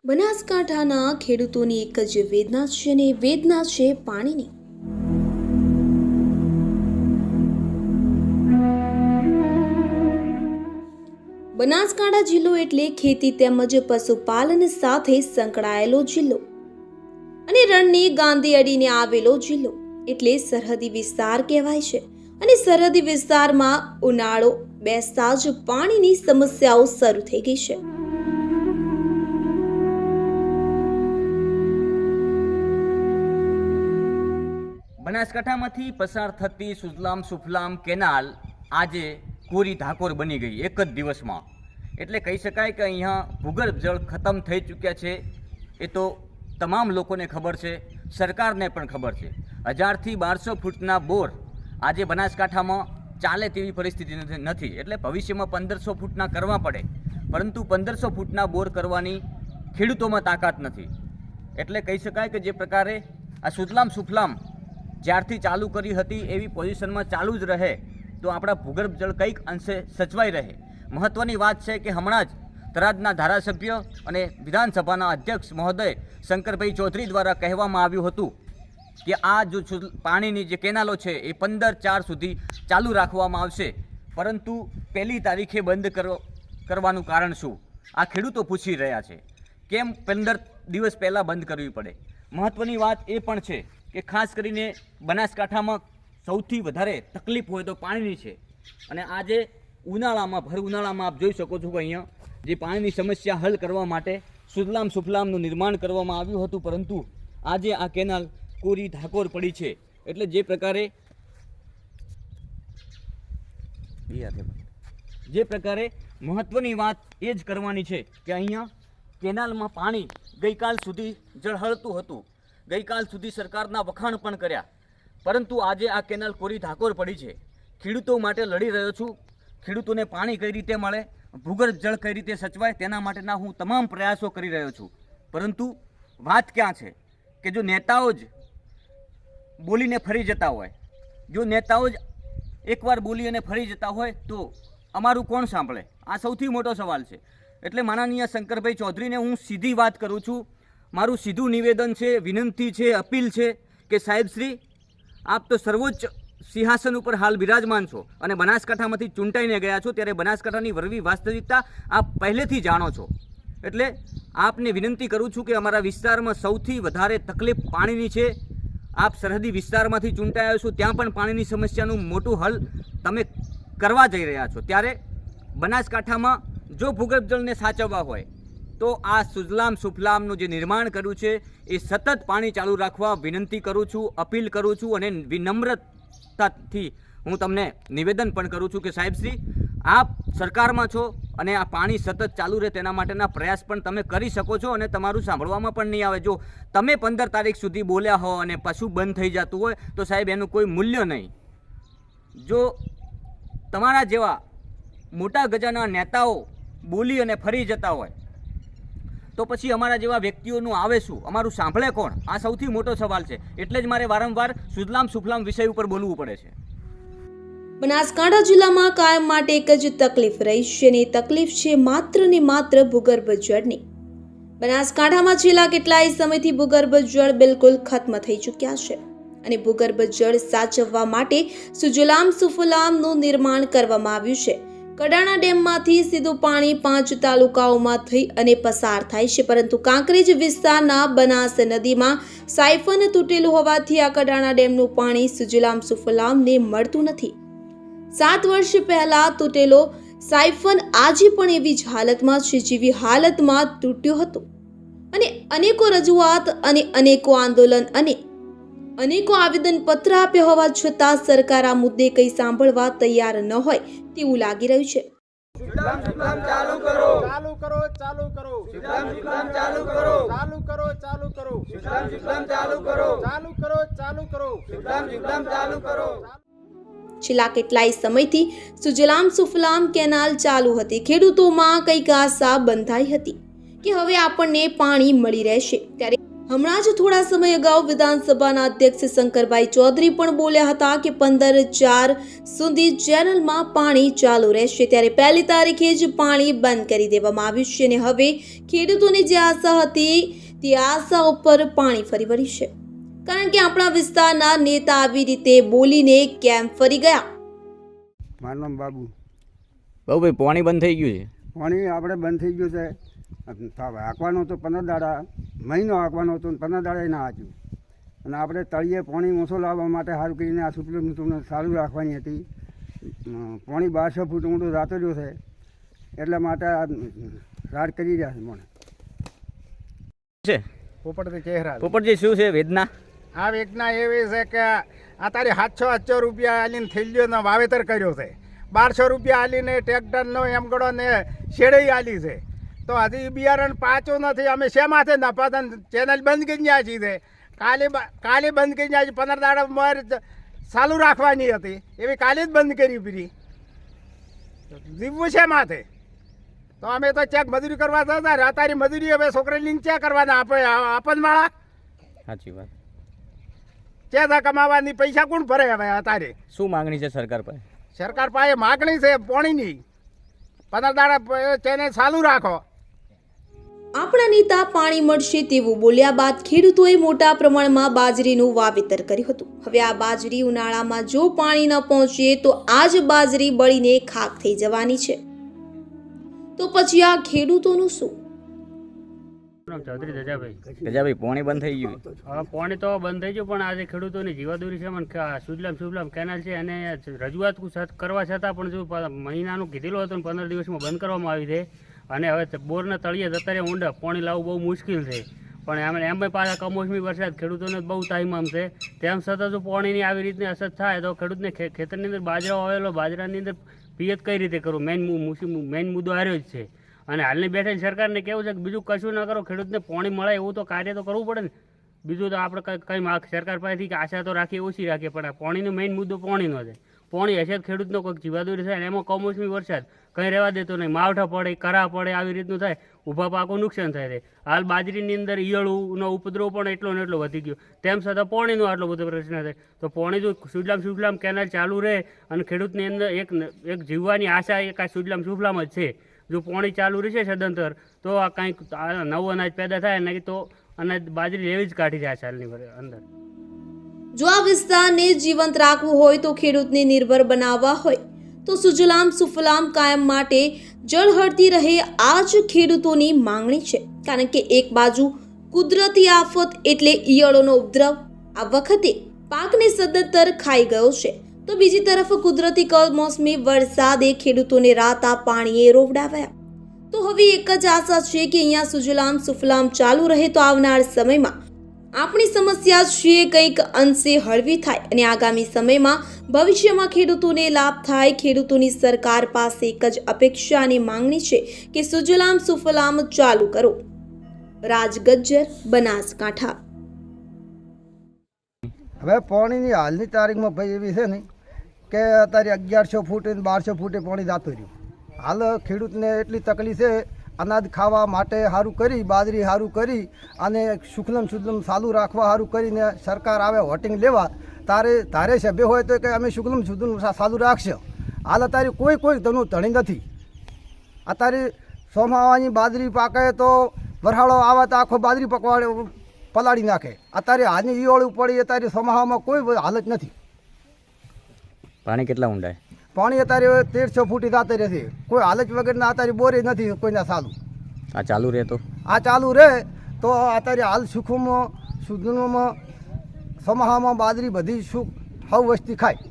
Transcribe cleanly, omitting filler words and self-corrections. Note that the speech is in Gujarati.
બનાસકાંઠાના ખેડૂતોની એક જ વેદના છે અને વેદના છે પાણીની। બનાસકાંઠા જિલ્લો એટલે ખેતી તેમજ પશુપાલન સાથે સંકળાયેલો જિલ્લો અને રણની ગાંધી અડીને આવેલો જિલ્લો એટલે સરહદી વિસ્તાર કહેવાય છે। અને સરહદી વિસ્તારમાં ઉનાળો બેસતા જ પાણીની સમસ્યાઓ શરૂ થઈ ગઈ છે। બનાસકાંઠામાંથી પસાર થતી સુજલામ સુફલામ કેનાલ આજે કોરી ધાકોર બની ગઈ એક જ દિવસમાં। એટલે કહી શકાય કે અહીંયા ભૂગર્ભ જળ ખતમ થઈ ચૂક્યા છે। એ તો તમામ લોકોને ખબર છે, સરકારને પણ ખબર છે। 1000 થી 1200 ફૂટના બોર આજે બનાસકાંઠામાં ચાલે તેવી પરિસ્થિતિ નથી। એટલે ભવિષ્યમાં 1500 ફૂટના કરવા પડે, પરંતુ 1500 ફૂટના બોર કરવાની ખેડૂતોમાં તાકાત નથી। એટલે કહી શકાય કે જે પ્રકારે આ સુજલામ સુફલામ જ્યારથી ચાલુ કરી હતી એવી પોઝિશનમાં ચાલુ જ રહે તો આપણા ભૂગર્ભ જળ કંઈક અંશે સચવાઈ રહે। મહત્ત્વની વાત છે કે હમણાં જ થરાદના ધારાસભ્ય અને વિધાનસભાના અધ્યક્ષ મહોદય શંકરભાઈ ચૌધરી દ્વારા કહેવામાં આવ્યું હતું કે આ જો પાણીની જે કેનાલો છે એ 15/4 સુધી ચાલુ રાખવામાં આવશે, પરંતુ 1લી તારીખે બંધ કરવાનું કારણ શું? આ ખેડૂતો પૂછી રહ્યા છે। કેમ 15 દિવસ પહેલાં બંધ કરવી પડે? મહત્ત્વની વાત એ પણ છે કે ખાસ કરીને બનાસકાંઠામાં સૌથી વધારે તકલીફ હોય તો પાણીની છે। અને આજે ઉનાળામાં ભર ઉનાળામાં આપ જોઈ શકો છો કે અહીંયા જે પાણીની સમસ્યા હલ કરવા માટે સુજલામ સુફલામનું નિર્માણ કરવામાં આવ્યું હતું, પરંતુ આજે આ કેનાલ કોરી ધાકોર પડી છે। એટલે જે પ્રકારે મહત્ત્વની વાત એ જ કરવાની છે કે અહીંયા કેનાલમાં પાણી ગઈકાલ સુધી ઝળહળતું હતું। ગઈકાલ સુધી સરકારના વખાણ પણ કર્યા, પરંતુ આજે આ કેનાલ કોરી ધાકોર પડી છે। ખેડૂતો માટે લડી રહ્યો છું। ખેડૂતોને પાણી કઈ રીતે મળે, ભૂગર્ભ જળ કઈ રીતે સચવાય, તેના માટેના હું તમામ પ્રયાસો કરી રહ્યો છું। પરંતુ વાત ક્યાં છે કે જો નેતાઓ જ બોલીને ફરી જતા હોય, જો નેતાઓ જ એકવાર બોલી અને ફરી જતા હોય તો અમારું કોણ સાંભળે? આ સૌથી મોટો સવાલ છે। એટલે માનનીય શંકરભાઈ ચૌધરીને હું સીધી વાત કરું છું। મારું સીધું નિવેદન છે, વિનંતી છે, અપીલ છે કે સાહેબ શ્રી, આપ તો સર્વોચ્ચ સિંહાસન ઉપર હાલ બિરાજમાન છો અને બનાસકાંઠામાંથી ચૂંટાઈને ગયા છો, ત્યારે બનાસકાંઠાની વરવી વાસ્તવિકતા આપ પહેલેથી જાણો છો। એટલે આપને વિનંતી કરું છું કે અમારા વિસ્તારમાં સૌથી વધારે તકલીફ પાણીની છે। આપ સરહદી વિસ્તારમાંથી ચૂંટાયા છો, ત્યાં પણ પાણીની સમસ્યાનું મોટું હલ તમે કરવા જઈ રહ્યા છો। ત્યારે બનાસકાંઠામાં જો ભૂગર્ભ જળને સાચવવા હોય તો આ સુજલામ સુફલામનું જે નિર્માણ કર્યું છે એ સતત પાણી ચાલુ રાખવા વિનંતી કરું છું, અપીલ કરું છું અને વિનમ્રતાથી હું તમને નિવેદન પણ કરું છું કે સાહેબશ્રી, આપ સરકારમાં છો અને આ પાણી સતત ચાલુ રહે તેના માટેના પ્રયાસ પણ તમે કરી શકો છો અને તમારું સાંભળવામાં પણ નહીં આવે। જો તમે 15 તારીખ સુધી બોલ્યા હો અને પાછું બંધ થઈ જતું હોય તો સાહેબ એનું કોઈ મૂલ્ય નહીં। જો તમારા જેવા મોટા ગજાના નેતાઓ બોલી અને ફરી જતા હોય તો પછી અમારા જેવા વ્યક્તિઓનું આવે શું? અમારું સાંભળે કોણ? આ સૌથી મોટો સવાલ છે। એટલે જ મારે વારંવાર સુજલામ સુફલામ વિષય ઉપર બોલવું પડે છે। બનાસકાંઠા જિલ્લામાં કાયમ માટે એક જ તકલીફ રહી છે અને એ તકલીફ છે માત્ર ને માત્ર ભૂગર્ભ જળની। બનાસકાંઠામાં છેલ્લા કેટલાય સમયથી ભૂગર્ભ જળ બિલકુલ ખત્મ થઈ ચૂક્યા છે અને ભૂગર્ભ જળ સાચવવા માટે સુજલામ સુફલામનું નિર્માણ કરવામાં આવ્યું છે। કડાણા ડેમમાંથી સીધું પાણી 5 તાલુકાઓમાં થઈ અને પસાર થાય છે, પરંતુ કાંકરેજ વિસ્તારના બનાસ નદીમાં સાયફન તૂટેલું હોવાથી આ કડાણા ડેમનું પાણી સુજલામ સુફલામને મળતું નથી। 7 વર્ષ પહેલા તૂટેલો સાયફન આજે પણ એવી જ હાલતમાં છે જેવી હાલતમાં તૂટ્યો હતો અને અનેકો રજૂઆત અને અનેકો આંદોલન અને અનેકો આવેદનપત્ર આપ્યા હોવા છતાં સરકાર આ મુદ્દે કંઈ સાંભળવા તૈયાર ન હોય તેવું લાગી રહ્યું છે। સુજલામ સુફલામ ચાલુ કરો, ચાલુ કરો, ચાલુ કરો, સુજલામ સુફલામ ચાલુ કરો, ચાલુ કરો, ચાલુ કરો, સુજલામ સુફલામ ચાલુ કરો, ચાલુ કરો, ચાલુ કરો, સુજલામ સુફલામ ચાલુ કરો। છેલ્લા કેટલાય સમયથી સુજલામ સુફલામ કેનાલ ચાલુ હતી। ખેડૂતોમાં કંઈક આશા બંધાઈ હતી કે હવે આપણને પાણી મળી રહેશે, ત્યારે હમણાં જ થોડા સમય અગાઉ વિધાનસભાના અધ્યક્ષ શંકરભાઈ ચૌધરી પણ બોલ્યા હતા કે 15/4 સુધી ચેનલમાં પાણી ચાલુ રહેશે, ત્યારે 1 તારીખે જ પાણી બંધ કરી દેવામાં આવ્યું છે અને હવે ખેડૂતોની જે આશા હતી તે આશા ઉપર પાણી ફરી વળ્યું છે, કારણ કે આપણા વિસ્તારના નેતા આવી રીતે બોલીને કેમ ફરી ગયા? મારું નામ બાબુ. ભાઈ પાણી બંધ થઈ ગયું છે. પાણી આપણે બંધ થઈ ગયું છે. હાંકવાનું તો 15 દાડા, મહિનો હાંકવાનો હતો, 15 દાડા ના હાંચ્યું. અને આપણે તળિયે પાણી ઓછો લાવવા માટે સારું કરીને આ સુપ્રીમ સારું રાખવાની હતી. પાણી 1200 ફૂટ ઊંડું રાતેલું છે, એટલા માટે આ રાડ કરી રહ્યા છે મને છે પોપટથી ચહેરા. પોપટજી, શું છે વેદના? આ વેદના એવી છે કે આ તારી 700 રૂપિયા આલીને થેલીઓનો વાવેતર કર્યો છે, 1200 રૂપિયા આલીને ટ્રેક્ટરનો એમ ગળો ને શેરડી આલી છે, તો હજી બિયારણ પાછું નથી. અમે શેમાંથી નફા ચેનલ બંધ કરી ગયા છીએ. કાલે બંધ કરી ગયા છીએ. 15 દાડા મોર ચાલુ રાખવાની હતી, એવી કાલે જ બંધ કરી પીરી. જીવવું છે માથે તો અમે તો ચેક મજૂરી કરવા જતા. તારી મજૂરી હવે છોકરા લીન ચેક કરવાના આપણ વાળા. સાચી વાત. ચેતા કમાવાની પૈસા કોણ ભરે? હવે તારે શું માંગણી છે સરકાર પાસે? સરકાર પાસે માગણી છે પાણીની. 15 દાડા ચેનલ ચાલુ રાખો. આપણા નેતા પાણી મળશે તેવું બોલ્યા બાદ ખેડૂતોએ મોટા પ્રમાણમાં બાજરીનું વાવેતર કર્યું હતું. હવે આ બાજરી ઉનાળામાં જો પાણી ન પહોંચે તો આ જ બાજરી બળીને ખાક થઈ જવાની છે. તો પછી આ ખેડૂતોનું શું? ચૌધરી ગજાભાઈ. ગજાભાઈ, પાણી બંધ થઈ ગયું. હવે પાણી તો બંધ થઈ ગયું, પણ આજે ખેડૂતોની જીવાદોરી છે. મને સુજલામ કેનાલ છે અને રજૂઆત કરવા છતાં પણ જો મહિનાનું કીધેલું હતું, 15 દિવસમાં બંધ કરવામાં આવી છે. અને હવે બોરના તળિયે જતા ઊંડા પાણી લાવવું બહુ મુશ્કેલ છે. પણ એમ પાછા કમોસમી વરસાદ ખેડૂતોને બહુ તાઈમામ છે. તેમ છતાં જો પાણીની આવી રીતની અસર થાય તો ખેડૂતને ખેતરની અંદર બાજરો આવેલો, બાજરાની અંદર પિયત કઈ રીતે કરવું, મેઇન મુદ્દો આવ્યો જ છે. અને હાલની બેઠેલી સરકારને કેવું છે કે બીજું કશું ન કરો, ખેડૂતને પાણી મળે એવું તો કાર્ય તો કરવું પડે ને. બીજું તો આપણે કંઈ સરકાર પાસેથી આશા તો રાખીએ, ઓછી રાખીએ, પણ પાણીનો મેઇન મુદ્દો પાણીનો છે. પાણી હશે ખેડૂતનો કોઈક જીવાદોરી થાય, એમાં કમોસમી વરસાદ કંઈ રહેવા દેતો નહીં, માવઠા પડે, કરા પડે, આવી રીતનું થાય, ઊભા પાકો નુકસાન થાય છે. હાલ બાજરીની અંદર ઈયળોનો ઉપદ્રવ પણ એટલો ને એટલો વધી ગયો, તેમ છતાં પાણીનો આટલો બધો પ્રશ્ન થાય. તો પાણી જો સુજલામ કેનાલ ચાલુ રહે અને ખેડૂતની અંદર એક જીવવાની આશા એક આ સુજલામ જ છે. જો પાણી ચાલુ રહેશે સદંતર તો આ કંઈક નવું અનાજ પેદા થાય, નહીં તો અનાજ બાજરી લેવી જ કાઢી જાય સાલની અંદર. જો આ વિસ્તારને જીવંત રાખવું હોય તો ખેડૂતને નિર્ભર બનાવવા હોય તો સુજલામ સુફલામ કાયમ માટે જળહળતી રહે, આ જ ખેડૂતોની માંગણી છે. કારણ કે એક બાજુ કુદરતી આફત એટલે ઈયળોનો ઉપદ્રવ આ વખતે પાકને સદંતર ખાઈ ગયો છે, તો બીજી તરફ કુદરતી કમોસમી વરસાદે ખેડૂતોને રાતા પાણીએ રોવડાવ્યા. તો હવે એક જ આશા છે કે અહીંયા સુજલામ સુફલામ ચાલુ રહે તો આવનાર સમયમાં આપણી સમસ્યા છે કંઈક અંશે હળવી થાય અને આગામી સમયમાં ભવિષ્યમાં ખેડૂતોને લાભ થાય. ખેડૂતોની સરકાર પાસે એક જ અપેક્ષા અને માંગણી છે કે સુજલામ સુફલામ ચાલુ કરો. રાજગજ્જર, બનાસકાંઠા. હવે પાણીની હાલની તારીખમાં ભાઈ એવી છે ને કે અત્યારે 1100 ફૂટ અને 1200 ફૂટે પાણી જતું રહ્યું. હાલ ખેડૂતને એટલી તકલીફ છે, અનાજ ખાવા માટે સારું કરી, બાજરી સારું કરી અને શુક્લમ ચાલુ રાખવા સારું કરીને સરકાર આવે વોટિંગ લેવા, તારે સભ્ય હોય તો કે અમે શુક્લમ ચાલુ રાખશે. હાલ અત્યારે કોઈ ધણી નથી. અત્યારે સોમાવાની બાજરી પાકે તો વરસાળો આવે તો આખો બાજરી પલાળી નાખે. અત્યારે હાલની ઈયળું પડી, અત્યારે સોમાવામાં કોઈ હાલત નથી. પાણી કેટલા ઊંડા? પાણી અત્યારે 1300 ફૂટી જાતે રહેશે. કોઈ હાલત વગરના અત્યારે બોરે નથી કોઈના ચાલુ. આ ચાલુ રહે તો અત્યારે હાલ સુખમાં સુધનમાં સમાહામાં બાજરી બધી સુખ હવ વસ્તી ખાય.